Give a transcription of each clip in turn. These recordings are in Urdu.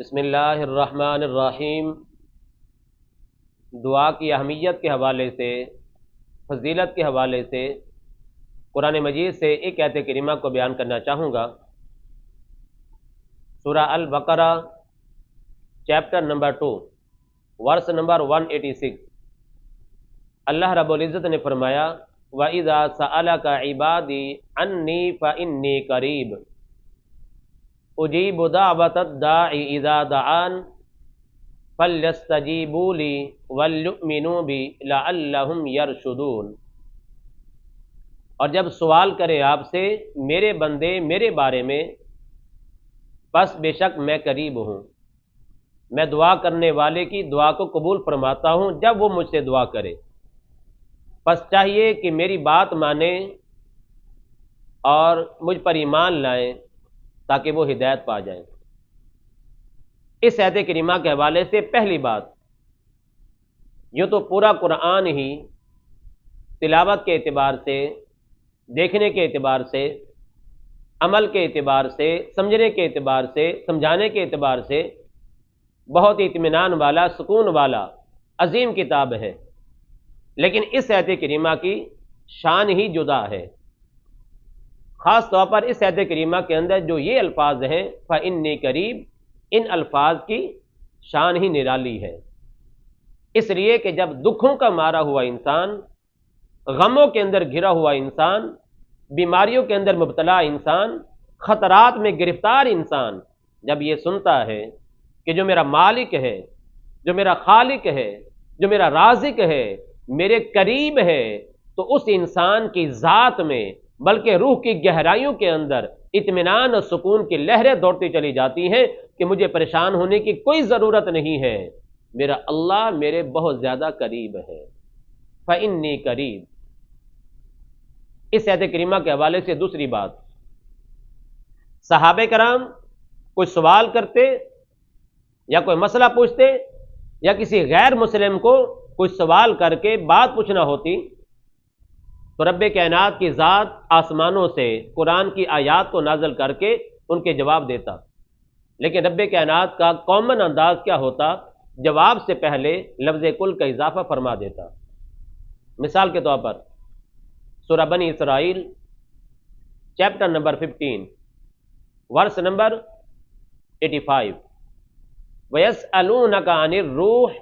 بسم اللہ الرحمن الرحیم۔ دعا کی اہمیت کے حوالے سے، فضیلت کے حوالے سے قرآن مجید سے ایک آیت کریمہ کو بیان کرنا چاہوں گا۔ سورہ البقرہ چیپٹر نمبر 2 ورس نمبر 186۔ اللہ رب العزت نے فرمایا وَإِذَا سَأَلَكَ عِبَادِي عَنِّي فَإِنِّي قَرِيبٌ اجیب دعوت الداع اذا دعان فلیستجیبوا لی وليؤمنوا بی لعلہم یرشدون۔ اور جب سوال کرے آپ سے میرے بندے میرے بارے میں، پس بے شک میں قریب ہوں، میں دعا کرنے والے کی دعا کو قبول فرماتا ہوں جب وہ مجھ سے دعا کرے، پس چاہیے کہ میری بات مانیں اور مجھ پر ایمان لائیں تاکہ وہ ہدایت پا جائیں۔ اس آیت کریمہ کے حوالے سے پہلی بات، یوں تو پورا قرآن ہی تلاوت کے اعتبار سے، دیکھنے کے اعتبار سے، عمل کے اعتبار سے، سمجھنے کے اعتبار سے، سمجھانے کے اعتبار سے بہت ہی اطمینان والا، سکون والا عظیم کتاب ہے، لیکن اس آیت کریمہ کی شان ہی جدا ہے۔ خاص طور پر اس آیت کریمہ کے اندر جو یہ الفاظ ہیں فَإِنِّي قریب، ان الفاظ کی شان ہی نرالی ہے، اس لیے کہ جب دکھوں کا مارا ہوا انسان، غموں کے اندر گھرا ہوا انسان، بیماریوں کے اندر مبتلا انسان، خطرات میں گرفتار انسان جب یہ سنتا ہے کہ جو میرا مالک ہے، جو میرا خالق ہے، جو میرا رازق ہے، میرے قریب ہے، تو اس انسان کی ذات میں بلکہ روح کی گہرائیوں کے اندر اطمینان اور سکون کی لہریں دوڑتی چلی جاتی ہیں کہ مجھے پریشان ہونے کی کوئی ضرورت نہیں ہے، میرا اللہ میرے بہت زیادہ قریب ہے۔ فَإِنِّي قریب۔ اس آیت کریمہ کے حوالے سے دوسری بات، صحابہ کرام کوئی سوال کرتے یا کوئی مسئلہ پوچھتے یا کسی غیر مسلم کو کوئی سوال کر کے بات پوچھنا ہوتی تو رب کائنات کی ذات آسمانوں سے قرآن کی آیات کو نازل کر کے ان کے جواب دیتا، لیکن رب کائنات کا کامن انداز کیا ہوتا؟ جواب سے پہلے لفظ کل کا اضافہ فرما دیتا۔ مثال کے طور پر سورہ بنی اسرائیل چیپٹر نمبر 15 ورس نمبر 85، وَيَسْأَلُونَكَ عَنِ الرُّوحِ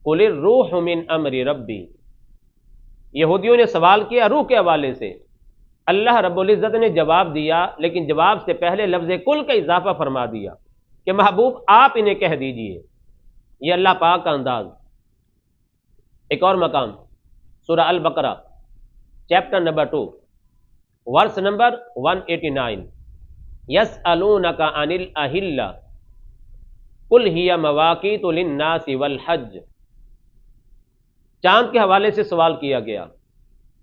قُلِ الرُّوحُ مِنْ أَمْرِ رَبِّي۔ یہودیوں نے سوال کیا روح کے حوالے سے، اللہ رب العزت نے جواب دیا، لیکن جواب سے پہلے لفظ کل کا اضافہ فرما دیا کہ محبوب آپ انہیں کہہ دیجئے۔ یہ اللہ پاک کا انداز۔ ایک اور مقام سورہ البقرہ چیپٹر نمبر 2 ورس نمبر 189، یسألونک عن الأہلہ قل ہی مواقیت للناس والحج۔ چاند کے حوالے سے سوال کیا گیا،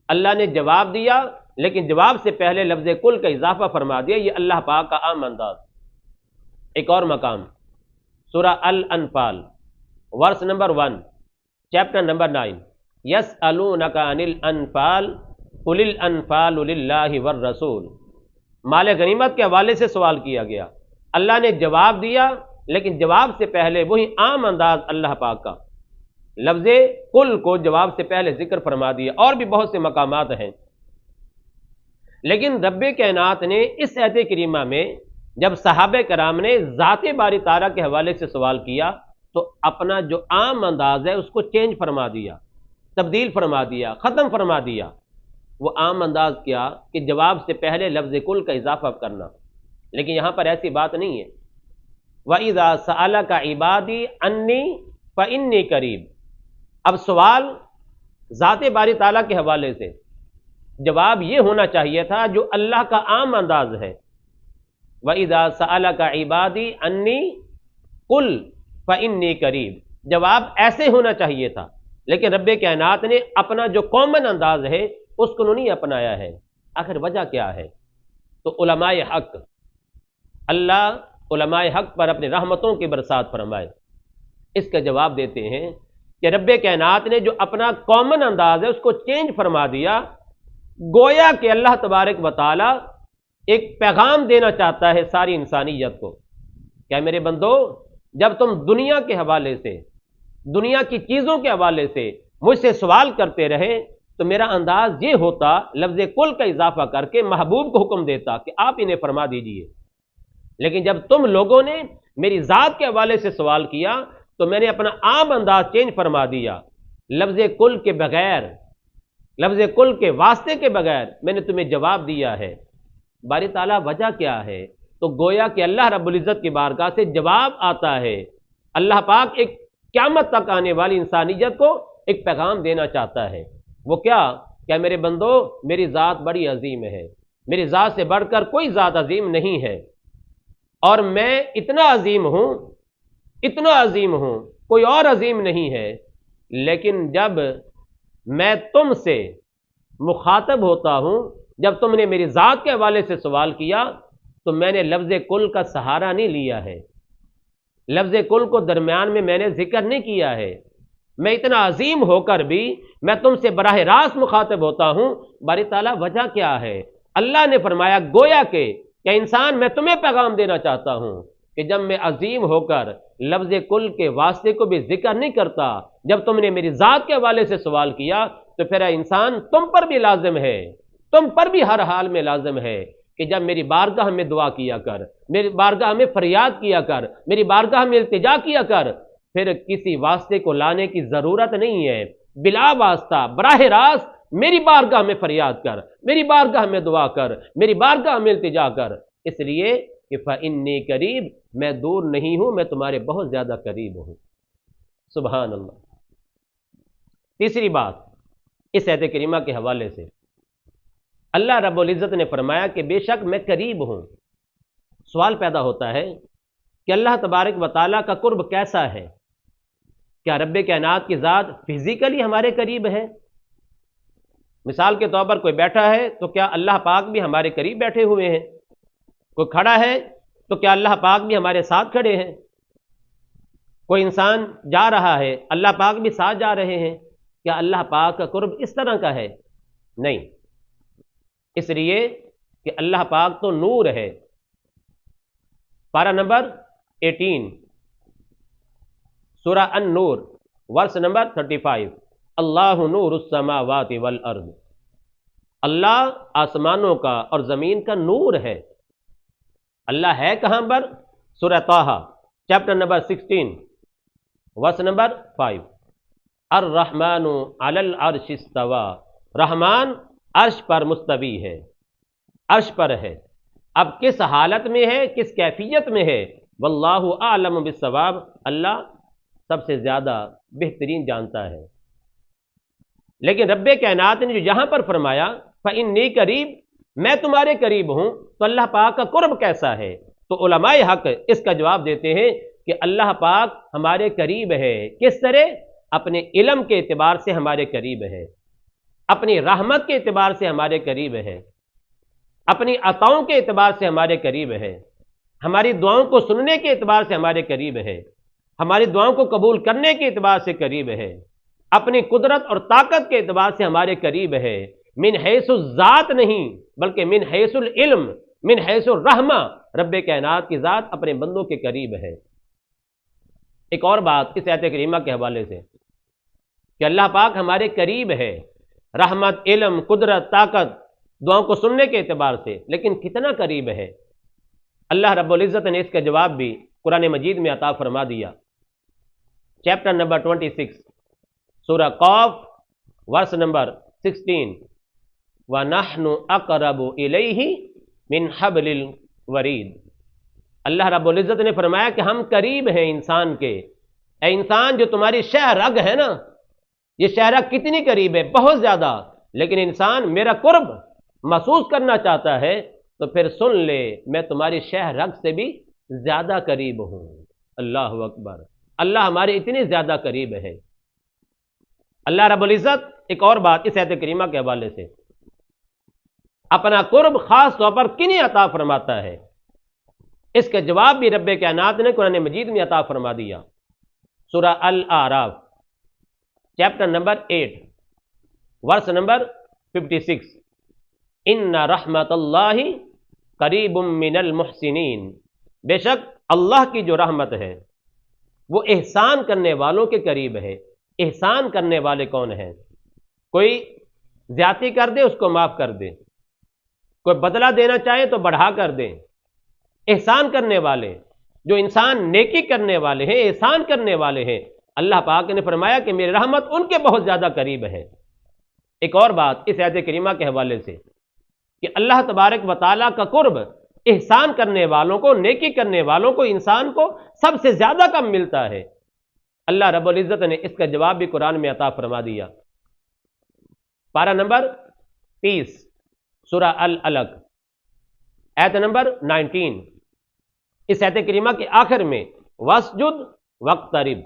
اللہ نے جواب دیا، لیکن جواب سے پہلے لفظ کل کا اضافہ فرما دیا۔ یہ اللہ پاک کا عام انداز۔ ایک اور مقام سورہ الانفال ورس نمبر 1 چیپٹر نمبر 9، یسألونک عن الانفال قل الانفال للہ والرسول۔ مال غنیمت کے حوالے سے سوال کیا گیا، اللہ نے جواب دیا، لیکن جواب سے پہلے وہی عام انداز اللہ پاک کا، لفظ کل کو جواب سے پہلے ذکر فرما دیا۔ اور بھی بہت سے مقامات ہیں، لیکن رب کائنات نے اس آیت کریمہ میں جب صحابہ کرام نے ذات باری تعالیٰ کے حوالے سے سوال کیا تو اپنا جو عام انداز ہے اس کو چینج فرما دیا، تبدیل فرما دیا، ختم فرما دیا۔ وہ عام انداز کیا کہ جواب سے پہلے لفظ کل کا اضافہ کرنا، لیکن یہاں پر ایسی بات نہیں ہے۔ وَإِذَا سَأَلَكَ عِبَادِي عَنِّي فَإِنِّي قَرِيبٌ۔ اب سوال ذات باری تعالیٰ کے حوالے سے، جواب یہ ہونا چاہیے تھا جو اللہ کا عام انداز ہے، وَإِذَا سَأَلَكَ عِبَادِي عَنِّي قُلْ فَإِنِّي قَرِيبٌ۔ جواب ایسے ہونا چاہیے تھا، لیکن رب کائنات نے اپنا جو کامن انداز ہے اس کو نہیں اپنایا ہے۔ آخر وجہ کیا ہے؟ تو علماء حق، اللہ علماء حق پر اپنی رحمتوں کی برسات فرمائے، اس کا جواب دیتے ہیں کہ رب کائنات نے جو اپنا کامن انداز ہے اس کو چینج فرما دیا، گویا کہ اللہ تبارک و تعالی ایک پیغام دینا چاہتا ہے ساری انسانیت کو کیا میرے بندو جب تم دنیا کے حوالے سے، دنیا کی چیزوں کے حوالے سے مجھ سے سوال کرتے رہے تو میرا انداز یہ ہوتا لفظ کل کا اضافہ کر کے محبوب کو حکم دیتا کہ آپ انہیں فرما دیجئے، لیکن جب تم لوگوں نے میری ذات کے حوالے سے سوال کیا تو میں نے اپنا عام انداز چینج فرما دیا، لفظ کل کے بغیر، لفظ کل کے واسطے کے بغیر میں نے تمہیں جواب دیا ہے۔ باری تعالیٰ وجہ کیا ہے؟ تو گویا کہ اللہ رب العزت کی بارگاہ سے جواب آتا ہے۔ اللہ پاک ایک قیامت تک آنے والی انسانیت کو ایک پیغام دینا چاہتا ہے۔ وہ کیا میرے بندو میری ذات بڑی عظیم ہے، میری ذات سے بڑھ کر کوئی ذات عظیم نہیں ہے، اور میں اتنا عظیم ہوں، اتنا عظیم ہوں، کوئی اور عظیم نہیں ہے، لیکن جب میں تم سے مخاطب ہوتا ہوں، جب تم نے میری ذات کے حوالے سے سوال کیا تو میں نے لفظ کل کا سہارا نہیں لیا ہے، لفظ کل کو درمیان میں نے ذکر نہیں کیا ہے۔ میں اتنا عظیم ہو کر بھی میں تم سے براہ راست مخاطب ہوتا ہوں۔ باری تعالیٰ وجہ کیا ہے؟ اللہ نے فرمایا گویا کہ انسان میں تمہیں پیغام دینا چاہتا ہوں کہ جب میں عظیم ہو کر لفظ کل کے واسطے کو بھی ذکر نہیں کرتا، جب تم نے میری ذات کے حوالے سے سوال کیا تو پھر انسان تم پر بھی لازم ہے، تم پر بھی ہر حال میں لازم ہے کہ جب میری بارگاہ میں دعا کیا کر، میری بارگاہ میں فریاد کیا کر، میری بارگاہ میں التجا کیا کر، پھر کسی واسطے کو لانے کی ضرورت نہیں ہے، بلا واسطہ براہ راست میری بارگاہ میں فریاد کر، میری بارگاہ میں دعا کر، میری بارگاہ میں التجا کر، اس لیے کہ فإنی قریب، میں دور نہیں ہوں، میں تمہارے بہت زیادہ قریب ہوں۔ سبحان اللہ۔ تیسری بات اس آیت کریمہ کے حوالے سے اللہ رب العزت نے فرمایا کہ بے شک میں قریب ہوں۔ سوال پیدا ہوتا ہے کہ اللہ تبارک و تعالیٰ کا قرب کیسا ہے؟ کیا رب کائنات کی ذات فزیکلی ہمارے قریب ہے؟ مثال کے طور پر کوئی بیٹھا ہے تو کیا اللہ پاک بھی ہمارے قریب بیٹھے ہوئے ہیں؟ کوئی کھڑا ہے تو کیا اللہ پاک بھی ہمارے ساتھ کھڑے ہیں؟ کوئی انسان جا رہا ہے، اللہ پاک بھی ساتھ جا رہے ہیں؟ کیا اللہ پاک کا قرب اس طرح کا ہے؟ نہیں، اس لیے کہ اللہ پاک تو نور ہے۔ پارہ نمبر 18 سورہ النور ورس نمبر 35، اللہ نور السماوات والارض، اللہ آسمانوں کا اور زمین کا نور ہے۔ اللہ ہے کہاں پر؟ سورہ طٰہٰ چیپٹر نمبر 16 ورس نمبر 5، الرحمن علی العرش استویٰ، رحمان عرش پر مستوی ہے، عرش پر ہے۔ اب کس حالت میں ہے، کس کیفیت میں ہے؟ واللہ اعلم بالصواب، اللہ سب سے زیادہ بہترین جانتا ہے۔ لیکن رب کائنات نے جو یہاں پر فرمایا فإنی قریب، میں تمہارے قریب ہوں، تو اللہ پاک کا قرب کیسا ہے؟ تو علماء حق اس کا جواب دیتے ہیں کہ اللہ پاک ہمارے قریب ہے۔ کس طرح؟ اپنے علم کے اعتبار سے ہمارے قریب ہے، اپنی رحمت کے اعتبار سے ہمارے قریب ہے، اپنی عطاؤں کے اعتبار سے ہمارے قریب ہے، ہماری دعاؤں کو سننے کے اعتبار سے ہمارے قریب ہے، ہماری دعاؤں کو قبول کرنے کے اعتبار سے قریب ہے، اپنی قدرت اور طاقت کے اعتبار سے ہمارے قریب ہے۔ من حیث الذات نہیں بلکہ من حیث العلم، من حیث الرحمہ، رب کائنات کی ذات اپنے بندوں کے قریب ہے۔ ایک اور بات اس آیت کریمہ کے حوالے سے کہ اللہ پاک ہمارے قریب ہے، رحمت، علم، قدرت، طاقت، دعاؤں کو سننے کے اعتبار سے، لیکن کتنا قریب ہے؟ اللہ رب العزت نے اس کا جواب بھی قرآن مجید میں عطا فرما دیا۔ چیپٹر نمبر 26 سورہ قاف ورس نمبر 16، وَنَحْنُ أَقْرَبُ إِلَيْهِ مِنْ حَبْلِ الْوَرِيدِ، اللہ رب العزت نے فرمایا کہ ہم قریب ہیں انسان کے۔ اے انسان، جو تمہاری شہ رگ ہے نا، یہ شہ رگ کتنی قریب ہے؟ بہت زیادہ۔ لیکن انسان میرا قرب محسوس کرنا چاہتا ہے تو پھر سن لے، میں تمہاری شہ رگ سے بھی زیادہ قریب ہوں۔ اللہ اکبر، اللہ ہمارے اتنے زیادہ قریب ہے۔ اللہ رب العزت ایک اور بات اس آیت کریمہ کے حوالے سے اپنا قرب خاص طور پر کنہیں عطا فرماتا ہے، اس کا جواب بھی رب کائنات نے قرآن مجید میں عطا فرما دیا۔ سورہ الاعراف چیپٹر نمبر 8 ورس نمبر 56، ان رحمت اللہ قریب من المحسنین، بے شک اللہ کی جو رحمت ہے وہ احسان کرنے والوں کے قریب ہے۔ احسان کرنے والے کون ہیں؟ کوئی زیادتی کر دے اس کو معاف کر دے، کوئی بدلہ دینا چاہے تو بڑھا کر دے۔ احسان کرنے والے، جو انسان نیکی کرنے والے ہیں، احسان کرنے والے ہیں، اللہ پاک نے فرمایا کہ میری رحمت ان کے بہت زیادہ قریب ہے۔ ایک اور بات اس آیت کریمہ کے حوالے سے کہ اللہ تبارک و تعالیٰ کا قرب احسان کرنے والوں کو، نیکی کرنے والوں کو، انسان کو سب سے زیادہ کم ملتا ہے۔ اللہ رب العزت نے اس کا جواب بھی قرآن میں عطا فرما دیا۔ پارہ نمبر 30 سورہ العلق آیت نمبر 19، اس آیت کریمہ کے آخر میں واسجد واقترب،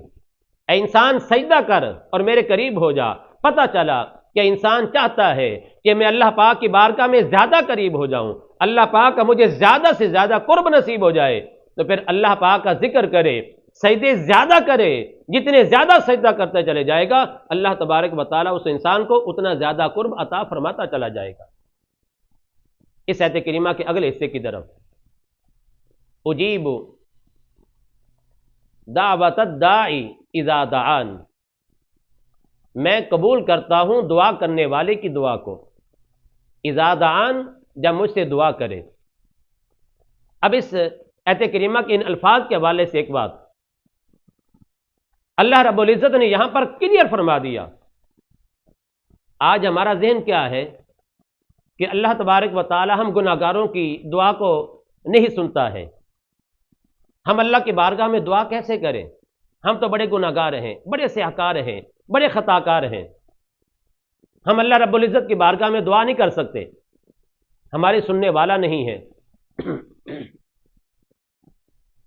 اے انسان سجدہ کر اور میرے قریب ہو جا۔ پتہ چلا کہ انسان چاہتا ہے کہ میں اللہ پاک کی بارگاہ میں زیادہ قریب ہو جاؤں، اللہ پاک کا مجھے زیادہ سے زیادہ قرب نصیب ہو جائے، تو پھر اللہ پاک کا ذکر کرے، سجدے زیادہ کرے۔ جتنے زیادہ سجدہ کرتا چلے جائے گا اللہ تبارک و تعالیٰ اس انسان کو اتنا زیادہ قرب عطا فرماتا چلا جائے گا۔ اس آیت کریمہ کے اگلے حصے کی طرف، اجیب دعوت الداعی اذا دعان، میں قبول کرتا ہوں دعا کرنے والے کی دعا کو، اذا دعان، جب مجھ سے دعا کرے۔ اب اس آیت کریمہ کے ان الفاظ کے حوالے سے ایک بات اللہ رب العزت نے یہاں پر کلیئر فرما دیا۔ آج ہمارا ذہن کیا ہے کہ اللہ تبارک و تعالی ہم گناہ گاروں کی دعا کو نہیں سنتا ہے۔ ہم اللہ کی بارگاہ میں دعا کیسے کریں؟ ہم تو بڑے گناہ گار ہیں، بڑے سیاہکار ہیں، بڑے خطا کار ہیں، ہم اللہ رب العزت کی بارگاہ میں دعا نہیں کر سکتے، ہماری سننے والا نہیں ہے،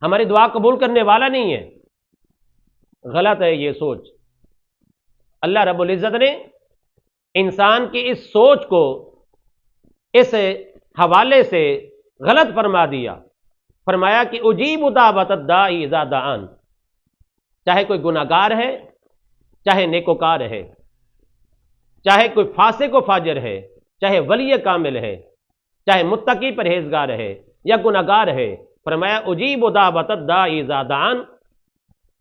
ہماری دعا قبول کرنے والا نہیں ہے۔ غلط ہے یہ سوچ۔ اللہ رب العزت نے انسان کی اس سوچ کو اس حوالے سے غلط فرما دیا۔ فرمایا کہ اجیب دعوت الداعی اذا دعان، چاہے کوئی گناہ گار ہے، چاہے نیکوکار ہے، چاہے کوئی فاسق و فاجر ہے، چاہے ولی کامل ہے، چاہے متقی پرہیزگار ہے یا گناہ گار ہے، فرمایا اجیب دعوت الداعی اذا دعان،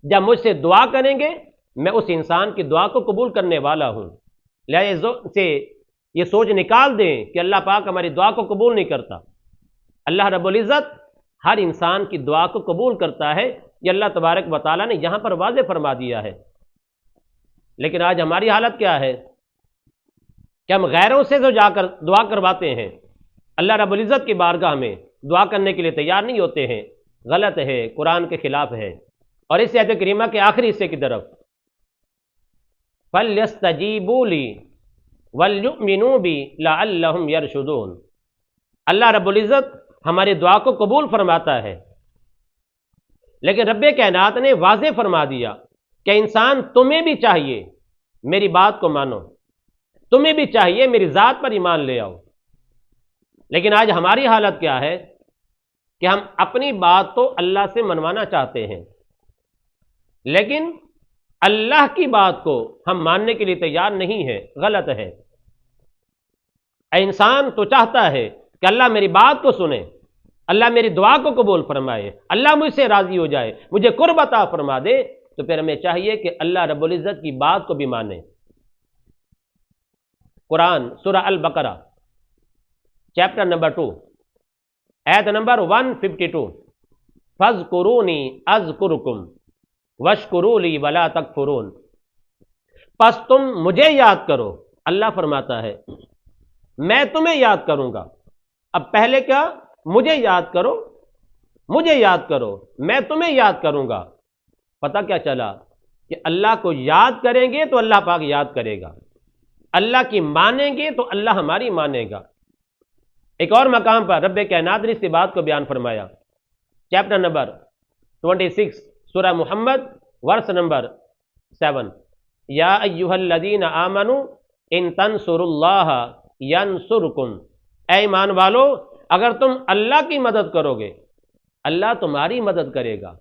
جب مجھ سے دعا کریں گے میں اس انسان کی دعا کو قبول کرنے والا ہوں۔ لہذا سے یہ سوچ نکال دیں کہ اللہ پاک ہماری دعا کو قبول نہیں کرتا۔ اللہ رب العزت ہر انسان کی دعا کو قبول کرتا ہے، یہ اللہ تبارک و تعالیٰ نے یہاں پر واضح فرما دیا ہے۔ لیکن آج ہماری حالت کیا ہے کہ ہم غیروں سے جو جا کر دعا کرواتے ہیں، اللہ رب العزت کی بارگاہ میں دعا کرنے کے لیے تیار نہیں ہوتے ہیں۔ غلط ہے، قرآن کے خلاف ہے۔ اور اس آیت کریمہ کے آخری حصے کی طرف، فَلْيَسْتَجِيبُوا لِي وَلْيُؤْمِنُوا بِي لَعَلَّهُمْ يَرْشُدُونَ، اللہ رب العزت ہماری دعا کو قبول فرماتا ہے، لیکن رب کائنات نے واضح فرما دیا کہ انسان تمہیں بھی چاہیے میری بات کو مانو، تمہیں بھی چاہیے میری ذات پر ایمان لے آؤ۔ لیکن آج ہماری حالت کیا ہے کہ ہم اپنی بات تو اللہ سے منوانا چاہتے ہیں، لیکن اللہ کی بات کو ہم ماننے کے لیے تیار نہیں ہے۔ غلط ہے۔ انسان تو چاہتا ہے کہ اللہ میری بات کو سنے، اللہ میری دعا کو قبول فرمائے، اللہ مجھ سے راضی ہو جائے، مجھے قرب عطا فرما دے، تو پھر ہمیں چاہیے کہ اللہ رب العزت کی بات کو بھی مانیں۔ قرآن سورہ البقرہ چیپٹر نمبر 2 آیت نمبر 152، فَاذْكُرُونِي أَذْكُرُكُمْ وَاشْكُرُوا لِي وَلَا تَكْفُرُونَ، پس تم مجھے یاد کرو، اللہ فرماتا ہے میں تمہیں یاد کروں گا۔ اب پہلے کیا؟ مجھے یاد کرو، مجھے یاد کرو، میں تمہیں یاد کروں گا۔ پتہ کیا چلا کہ اللہ کو یاد کریں گے تو اللہ پاک یاد کرے گا، اللہ کی مانیں گے تو اللہ ہماری مانے گا۔ ایک اور مقام پر رب کائنات نے اس بات کو بیان فرمایا، چیپٹر نمبر 26 سورہ محمد ورس نمبر 7، یا ایھا الذین آمنوا ان تنصروا اللہ ینصرکم، اے ایمان والو اگر تم اللہ کی مدد کرو گے اللہ تمہاری مدد کرے گا۔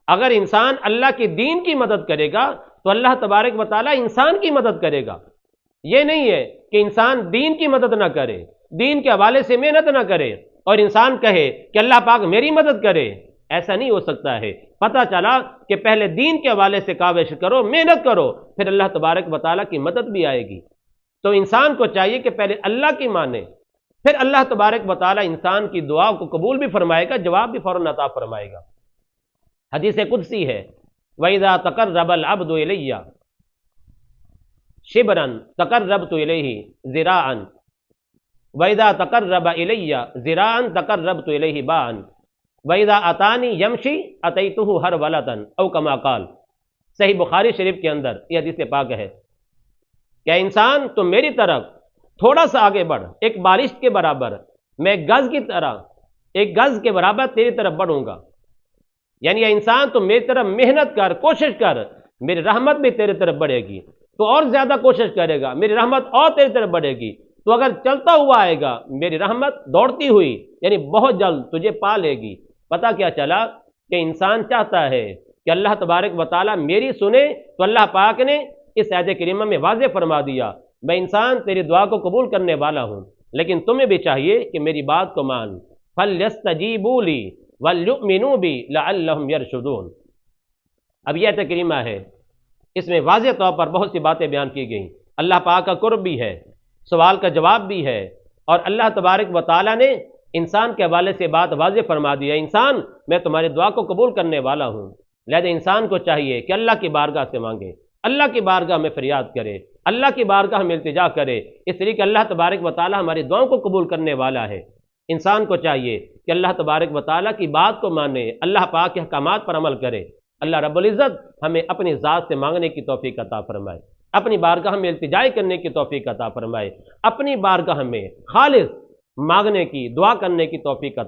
اگر انسان اللہ کے دین کی مدد کرے گا تو اللہ تبارک و تعالیٰ انسان کی مدد کرے گا۔ یہ نہیں ہے کہ انسان دین کی مدد نہ کرے، دین کے حوالے سے محنت نہ کرے اور انسان کہے کہ اللہ پاک میری مدد کرے۔ ایسا نہیں ہو سکتا ہے۔ پتہ چلا کہ پہلے دین کے حوالے سے کاوش کرو، محنت کرو، پھر اللہ تبارک و تعالیٰ کی مدد بھی آئے گی۔ تو انسان کو چاہیے کہ پہلے اللہ کی مانے، پھر اللہ تبارک و تعالیٰ انسان کی دعا کو قبول بھی فرمائے گا، جواب بھی فوراً عطا فرمائے گا۔ حدیث قدسی ہے، وَإِذَا تَقَرَّبَ الْعَبْدُ إِلَيَّ شِبْرًا تَقَرَّبْتُ إِلَيْهِ ذِرَاعًا وَإِذَا تَقَرَّبَ إِلَيَّ ذِرَاعًا تَقَرَّبْتُ إِلَيْهِ بَاعًا وَإِذَا أَتَانِي يَمْشِي أَتَيْتُهُ هَرْوَلَةً أو كما قال۔ صحیح بخاری شریف کے اندر یہ حدیث پاک ہے کہ انسان تم میری طرف تھوڑا سا آگے بڑھ، ایک بالشت کے برابر، میں گز کی طرح ایک گز کے برابر تیری طرف بڑھوں گا۔ یعنی اے انسان تم میری طرف محنت کر، کوشش کر، میری رحمت بھی تیری طرف بڑھے گی، تو اور زیادہ کوشش کرے گا، میری رحمت اور تیری طرف بڑھے گی، تو اگر چلتا ہوا آئے گا میری رحمت دوڑتی ہوئی یعنی بہت جلد تجھے پا لے گی۔ پتہ کیا چلا کہ انسان چاہتا ہے کہ اللہ تبارک و تعالیٰ میری سنے، تو اللہ پاک نے اس آیت کریمہ میں واضح فرما دیا میں انسان تیری دعا کو قبول کرنے والا ہوں، لیکن تمہیں بھی چاہیے کہ میری بات کو مان۔ فَلْيَسْتَجِيبُوا لِي وَلْيُؤْمِنُوا بِي لَعَلَّهُمْ يَرْشُدُونَ۔ اب یہ آیت کریمہ ہے، اس میں واضح طور پر بہت سی باتیں بیان کی گئیں۔ اللہ پاک کا قرب بھی ہے، سوال کا جواب بھی ہے، اور اللہ تبارک و تعالیٰ نے انسان کے حوالے سے بات واضح فرما دی ہے، انسان میں تمہاری دعا کو قبول کرنے والا ہوں۔ لہذا انسان کو چاہیے کہ اللہ کی بارگاہ سے مانگے، اللہ کی بارگاہ میں فریاد کرے، اللہ کی بارگاہ میں التجا کرے، اس لیے کہ اللہ تبارک و تعالیٰ ہماری دعاؤں کو قبول کرنے والا ہے۔ انسان کو چاہیے کہ اللہ تبارک و تعالیٰ کی بات کو مانے، اللہ پاک کے احکامات پر عمل کرے۔ اللہ رب العزت ہمیں اپنی ذات سے مانگنے کی توفیق عطا فرمائے، اپنی بارگاہ میں التجائی کرنے کی توفیق عطا فرمائے، اپنی بارگاہ میں خالص مانگنے کی، دعا کرنے کی توفیق عطا